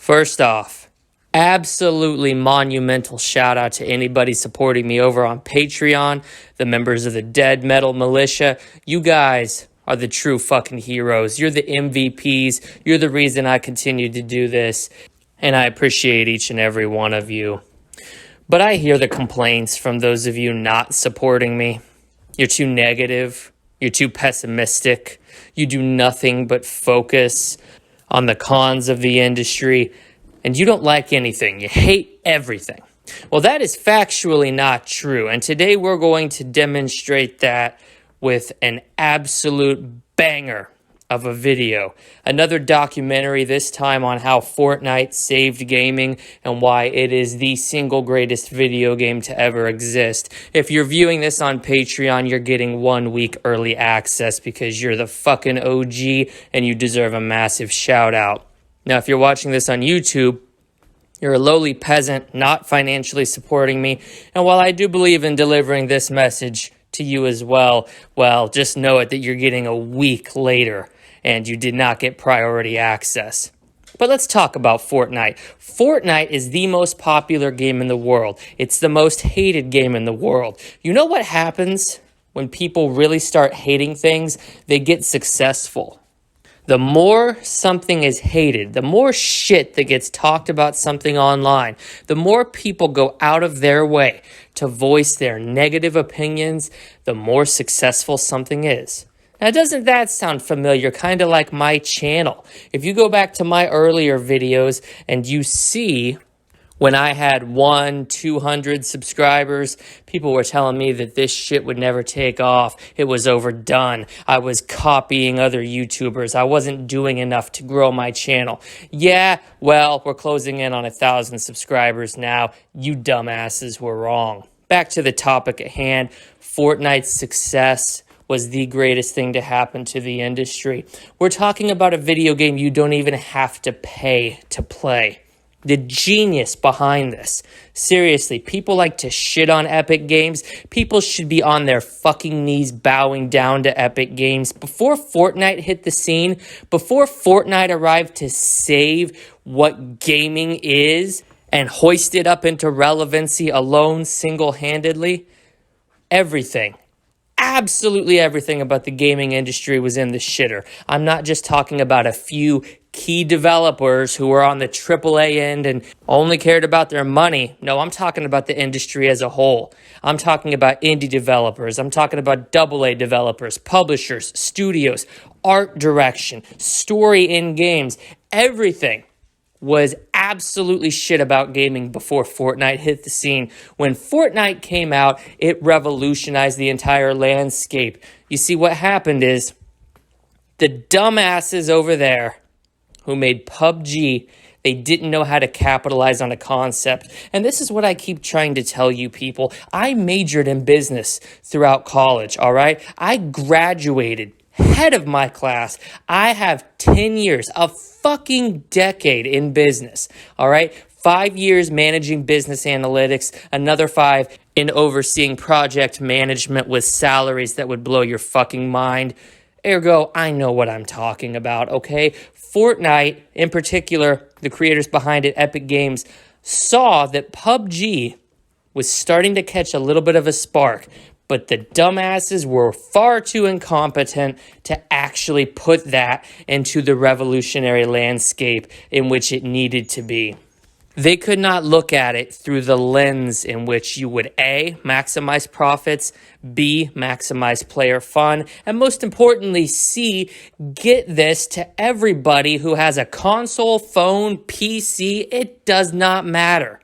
First off, absolutely monumental shout out to anybody supporting me over on Patreon, the members of the Dead Metal Militia. You guys are the true fucking heroes. You're the MVPs. You're the reason I continue to do this. And I appreciate each and every one of you. But I hear the complaints from those of you not supporting me. You're too negative. You're too pessimistic. You do nothing but focus on the cons of the industry. And you don't like anything. You hate everything. Well, that is factually not true. And today we're going to demonstrate that with an absolute banger of a video. Another documentary, this time on how Fortnite saved gaming and why it is the single greatest video game to ever exist. If you're viewing this on Patreon, you're getting 1 week early access because you're the fucking OG and you deserve a massive shout out. Now, if you're watching this on YouTube, you're a lowly peasant, not financially supporting me. And while I do believe in delivering this message to you as well, just know it that you're getting a week later and you did not get priority access. But let's talk about Fortnite. Fortnite is the most popular game in the world. It's the most hated game in the world. You know what happens when people really start hating things? They get successful. The more something is hated, the more shit that gets talked about something online, the more people go out of their way to voice their negative opinions, the more successful something is. Now, doesn't that sound familiar? Kind of like my channel. If you go back to my earlier videos and you see when I had 200 subscribers, people were telling me that this shit would never take off. It was overdone. I was copying other YouTubers. I wasn't doing enough to grow my channel. Yeah, well, we're closing in on 1,000 subscribers now. You dumbasses were wrong. Back to the topic at hand. Fortnite's success was the greatest thing to happen to the industry. We're talking about a video game you don't even have to pay to play. The genius behind this. Seriously, people like to shit on Epic Games. People should be on their fucking knees bowing down to Epic Games. Before Fortnite hit the scene, before Fortnite arrived to save what gaming is and hoist it up into relevancy alone single-handedly, everything, absolutely everything about the gaming industry was in the shitter. I'm not just talking about a few key developers who were on the AAA end and only cared about their money. No, I'm talking about the industry as a whole. I'm talking about indie developers. I'm talking about AA developers, publishers, studios, art direction, story in games. Everything was absolutely shit about gaming before Fortnite hit the scene. When Fortnite came out, it revolutionized the entire landscape. You see, what happened is the dumbasses over there who made PUBG, they didn't know how to capitalize on a concept. And this is what I keep trying to tell you people. I majored in business throughout college, all right? I graduated head of my class. I have 10 years, a fucking decade in business, all right? 5 years managing business analytics, another 5 in overseeing project management with salaries that would blow your fucking mind. Ergo, I know what I'm talking about, okay? Fortnite, in particular, the creators behind it, Epic Games, saw that PUBG was starting to catch a little bit of a spark, but the dumbasses were far too incompetent to actually put that into the revolutionary landscape in which it needed to be. They could not look at it through the lens in which you would A, maximize profits, B, maximize player fun, and most importantly, C, get this to everybody who has a console, phone, PC. It does not matter.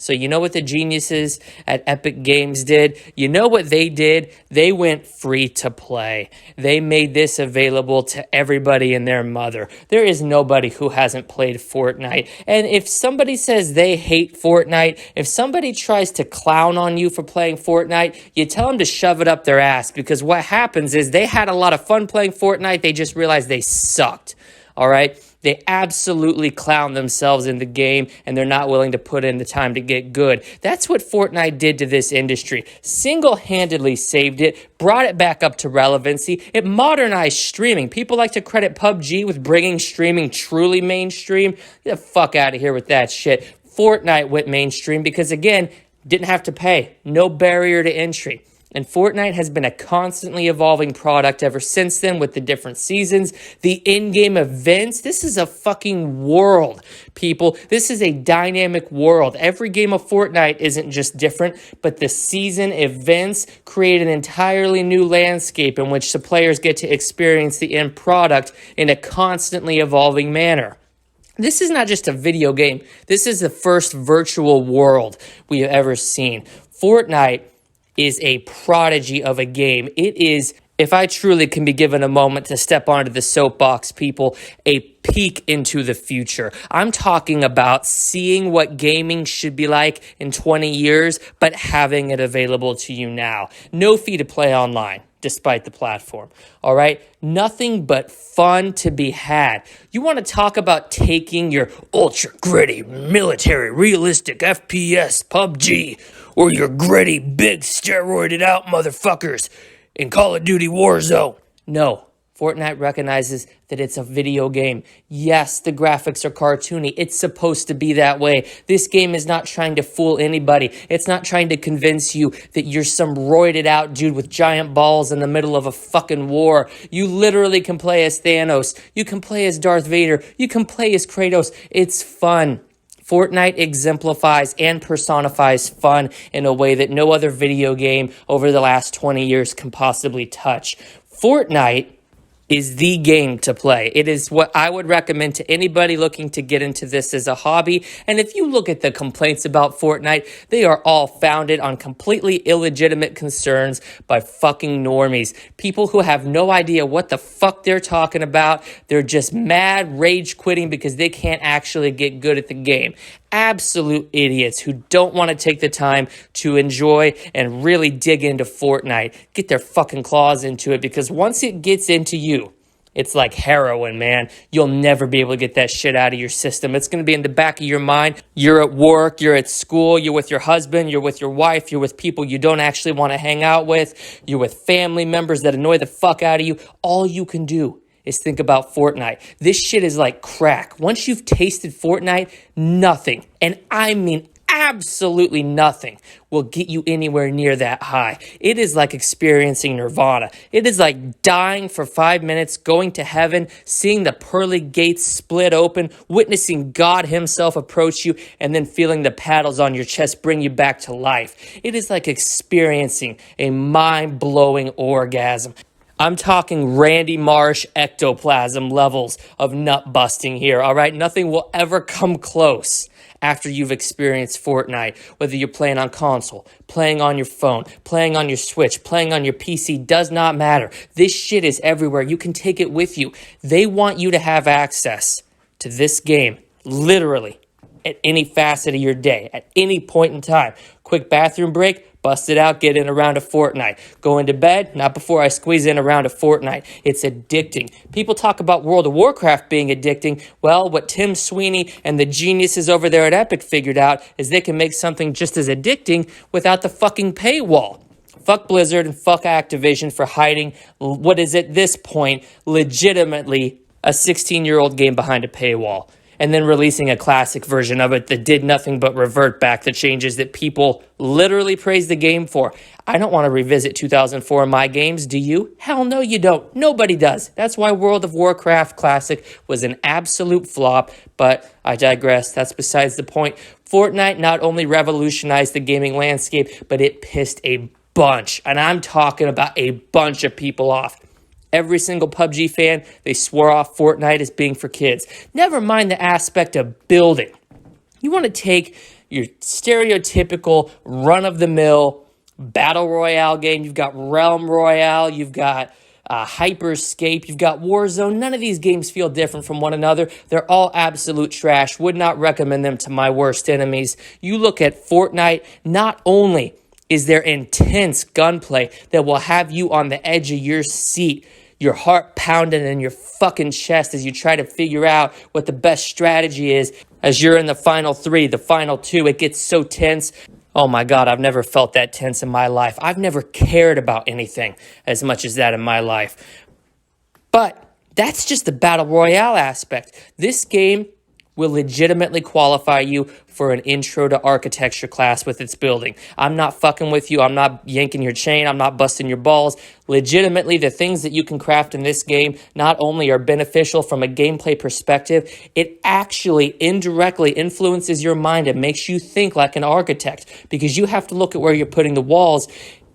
So you know what the geniuses at Epic Games did? You know what they did? They went free to play. They made this available to everybody and their mother. There is nobody who hasn't played Fortnite. And if somebody says they hate Fortnite, if somebody tries to clown on you for playing Fortnite, you tell them to shove it up their ass, because what happens is they had a lot of fun playing Fortnite. They just realized they sucked. All right? They absolutely clown themselves in the game, and they're not willing to put in the time to get good. That's what Fortnite did to this industry. Single-handedly saved it, brought it back up to relevancy. It modernized streaming. People like to credit PUBG with bringing streaming truly mainstream. Get the fuck out of here with that shit. Fortnite went mainstream because, again, didn't have to pay. No barrier to entry. And Fortnite has been a constantly evolving product ever since then with the different seasons, the in-game events. This is a fucking world, people. This is a dynamic world. Every game of Fortnite isn't just different, but the season events create an entirely new landscape in which the players get to experience the end product in a constantly evolving manner. This is not just a video game. This is the first virtual world we have ever seen. Fortnite is a prodigy of a game. It is, if I truly can be given a moment to step onto the soapbox, people, a peek into the future. I'm talking about seeing what gaming should be like in 20 years, but having it available to you now. No fee to play online, despite the platform. All right? Nothing but fun to be had. You want to talk about taking your ultra gritty, military, realistic FPS PUBG or your gritty, big, steroided out motherfuckers in Call of Duty Warzone? No. Fortnite recognizes that it's a video game. Yes, the graphics are cartoony. It's supposed to be that way. This game is not trying to fool anybody. It's not trying to convince you that you're some roided out dude with giant balls in the middle of a fucking war. You literally can play as Thanos. You can play as Darth Vader. You can play as Kratos. It's fun. Fortnite exemplifies and personifies fun in a way that no other video game over the last 20 years can possibly touch. Fortnite is the game to play. It is what I would recommend to anybody looking to get into this as a hobby. And if you look at the complaints about Fortnite, they are all founded on completely illegitimate concerns by fucking normies. People who have no idea what the fuck they're talking about. They're just mad rage quitting because they can't actually get good at the game. Absolute idiots who don't want to take the time to enjoy and really dig into Fortnite. Get their fucking claws into it, because once it gets into you, it's like heroin, man. You'll never be able to get that shit out of your system. It's going to be in the back of your mind. You're at work, you're at school, you're with your husband, you're with your wife, you're with people you don't actually want to hang out with, you're with family members that annoy the fuck out of you. All you can do is think about Fortnite. This shit is like crack. Once you've tasted Fortnite, nothing, and I mean absolutely nothing, will get you anywhere near that high. It is like experiencing nirvana. It is like dying for 5 minutes, going to heaven, seeing the pearly gates split open, witnessing God himself approach you, and then feeling the paddles on your chest bring you back to life. It is like experiencing a mind-blowing orgasm. I'm talking Randy Marsh ectoplasm levels of nut busting here, all right? Nothing will ever come close after you've experienced Fortnite, whether you're playing on console, playing on your phone, playing on your Switch, playing on your PC, does not matter. This shit is everywhere. You can take it with you. They want you to have access to this game, literally, at any facet of your day, at any point in time. Quick bathroom break, bust it out, get in a round of Fortnite. Going to bed, not before I squeeze in a round of Fortnite. It's addicting. People talk about World of Warcraft being addicting. Well, what Tim Sweeney and the geniuses over there at Epic figured out is they can make something just as addicting without the fucking paywall. Fuck Blizzard and fuck Activision for hiding what is at this point legitimately a 16-year-old game behind a paywall, and then releasing a classic version of it that did nothing but revert back the changes that people literally praise the game for. I don't want to revisit 2004 in my games, do you? Hell no, you don't. Nobody does. That's why World of Warcraft Classic was an absolute flop, but I digress. That's besides the point. Fortnite not only revolutionized the gaming landscape, but it pissed a bunch, and I'm talking about a bunch of people off. Every single PUBG fan, they swore off Fortnite as being for kids. Never mind the aspect of building. You want to take your stereotypical run-of-the-mill battle royale game. You've got Realm Royale. You've got Hyperscape. You've got Warzone. None of these games feel different from one another. They're all absolute trash. Would not recommend them to my worst enemies. You look at Fortnite, not only is there intense gunplay that will have you on the edge of your seat, your heart pounding in your fucking chest as you try to figure out what the best strategy is as you're in the final 3, the final 2. It gets so tense. Oh my God, I've never felt that tense in my life. I've never cared about anything as much as that in my life. But that's just the Battle Royale aspect. This game will legitimately qualify you for an intro to architecture class with its building. I'm not fucking with you. I'm not yanking your chain. I'm not busting your balls. Legitimately, the things that you can craft in this game not only are beneficial from a gameplay perspective, it actually indirectly influences your mind and makes you think like an architect, because you have to look at where you're putting the walls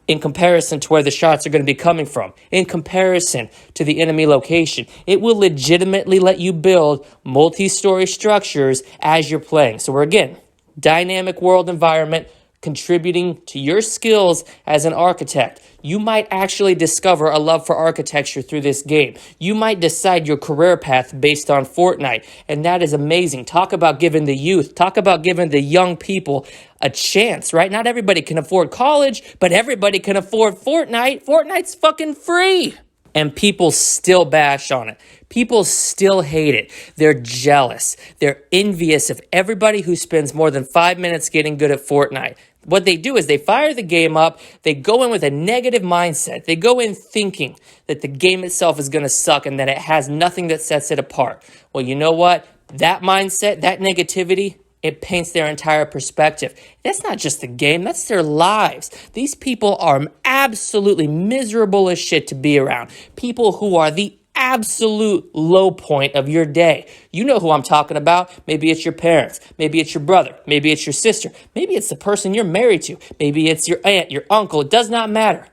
in comparison to where the shots are going to be coming from, in comparison to the enemy location. It will legitimately let you build multi-story structures as you're playing. So we're, again, dynamic world environment, contributing to your skills as an architect. You might actually discover a love for architecture through this game. You might decide your career path based on Fortnite, and that is amazing. Talk about giving the youth, talk about giving the young people a chance, right? Not everybody can afford college, but everybody can afford Fortnite. Fortnite's fucking free. And people still bash on it. People still hate it. They're jealous. They're envious of everybody who spends more than 5 minutes getting good at Fortnite. What they do is they fire the game up. They go in with a negative mindset. They go in thinking that the game itself is going to suck and that it has nothing that sets it apart. Well, you know what? That mindset, that negativity, it paints their entire perspective. That's not just the game, that's their lives. These people are absolutely miserable as shit to be around. People who are the absolute low point of your day. You know who I'm talking about. Maybe it's your parents. Maybe it's your brother. Maybe it's your sister. Maybe it's the person you're married to. Maybe it's your aunt, your uncle. It does not matter.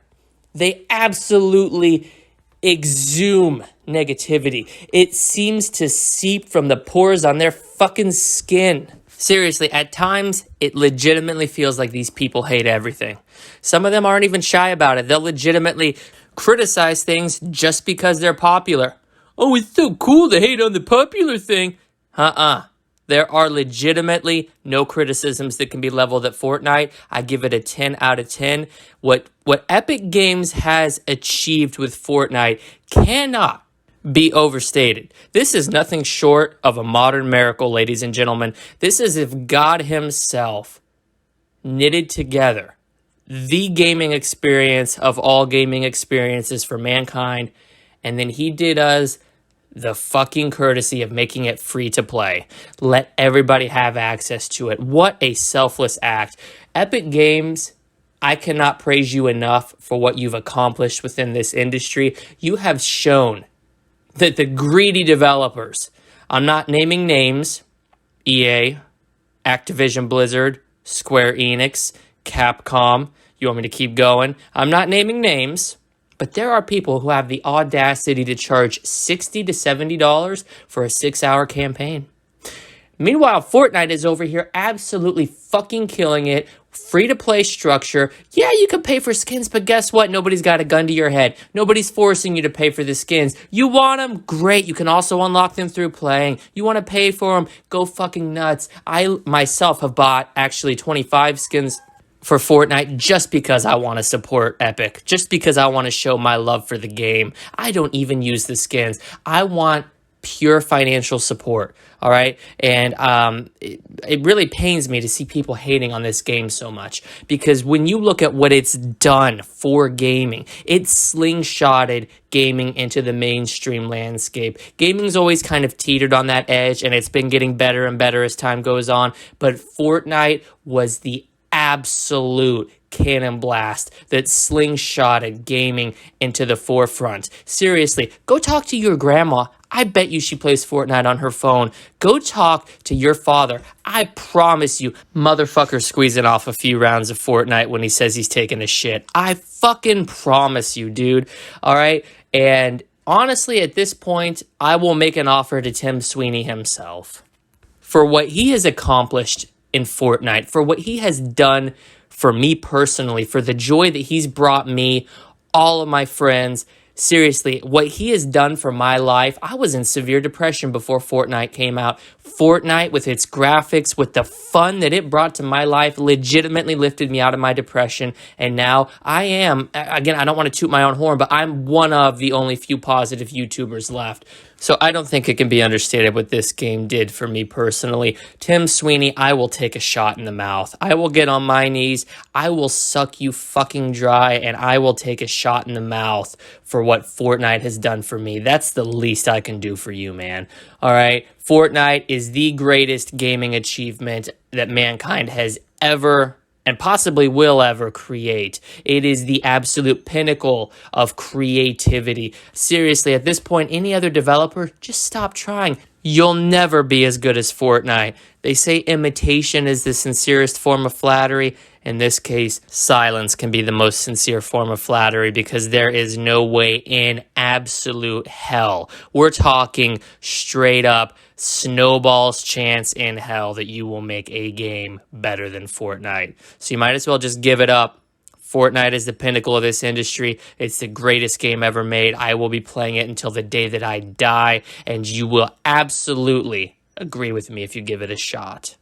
They absolutely exhume negativity. It seems to seep from the pores on their fucking skin. Seriously, at times, it legitimately feels like these people hate everything. Some of them aren't even shy about it. They'll legitimately criticize things just because they're popular. Oh, it's so cool to hate on the popular thing. There are legitimately no criticisms that can be leveled at Fortnite. I give it a 10 out of 10. What Epic Games has achieved with Fortnite cannot be overstated. This is nothing short of a modern miracle, ladies and gentlemen. This is if God himself knitted together the gaming experience of all gaming experiences for mankind, and then he did us the fucking courtesy of making it free to play. Let everybody have access to it. What a selfless act. Epic Games, I cannot praise you enough for what you've accomplished within this industry. You have shown that the greedy developers, I'm not naming names, EA, Activision Blizzard, Square Enix, Capcom, you want me to keep going? I'm not naming names, but there are people who have the audacity to charge $60 to $70 for a 6-hour campaign. Meanwhile, Fortnite is over here absolutely fucking killing it. Free-to-play structure. Yeah, you can pay for skins, but guess what? Nobody's got a gun to your head. Nobody's forcing you to pay for the skins. You want them? Great. You can also unlock them through playing. You want to pay for them? Go fucking nuts. I myself have bought actually 25 skins for Fortnite just because I want to support Epic. Just because I want to show my love for the game. I don't even use the skins. I want pure financial support, all right? And it really pains me to see people hating on this game so much, because when you look at what it's done for gaming, it's slingshotted gaming into the mainstream landscape. Gaming's always kind of teetered on that edge, and it's been getting better and better as time goes on, but Fortnite was the absolute cannon blast that slingshotted gaming into the forefront. Seriously, go talk to your grandma. I bet you she plays Fortnite on her phone. Go talk to your father. I promise you, motherfucker's squeezing off a few rounds of Fortnite when he says he's taking a shit. I fucking promise you, dude. All right? And honestly, at this point, I will make an offer to Tim Sweeney himself. For what he has accomplished in Fortnite, for what he has done for me personally, for the joy that he's brought me, all of my friends, Seriously, what he has done for my life, I was in severe depression before Fortnite came out. Fortnite, with its graphics, with the fun that it brought to my life, legitimately lifted me out of my depression. And now I am, again, I don't want to toot my own horn, but I'm one of the only few positive YouTubers left. So I don't think it can be understated what this game did for me personally. Tim Sweeney, I will take a shot in the mouth. I will get on my knees. I will suck you fucking dry, and I will take a shot in the mouth for what Fortnite has done for me. That's the least I can do for you, man. All right? Fortnite is the greatest gaming achievement that mankind has ever and possibly will ever create. It is the absolute pinnacle of creativity. Seriously, at this point, any other developer, just stop trying. You'll never be as good as Fortnite. They say imitation is the sincerest form of flattery. In this case, silence can be the most sincere form of flattery because there is no way in absolute hell. We're talking straight up snowball's chance in hell that you will make a game better than Fortnite. So you might as well just give it up. Fortnite is the pinnacle of this industry. It's the greatest game ever made. I will be playing it until the day that I die, and you will absolutely agree with me if you give it a shot.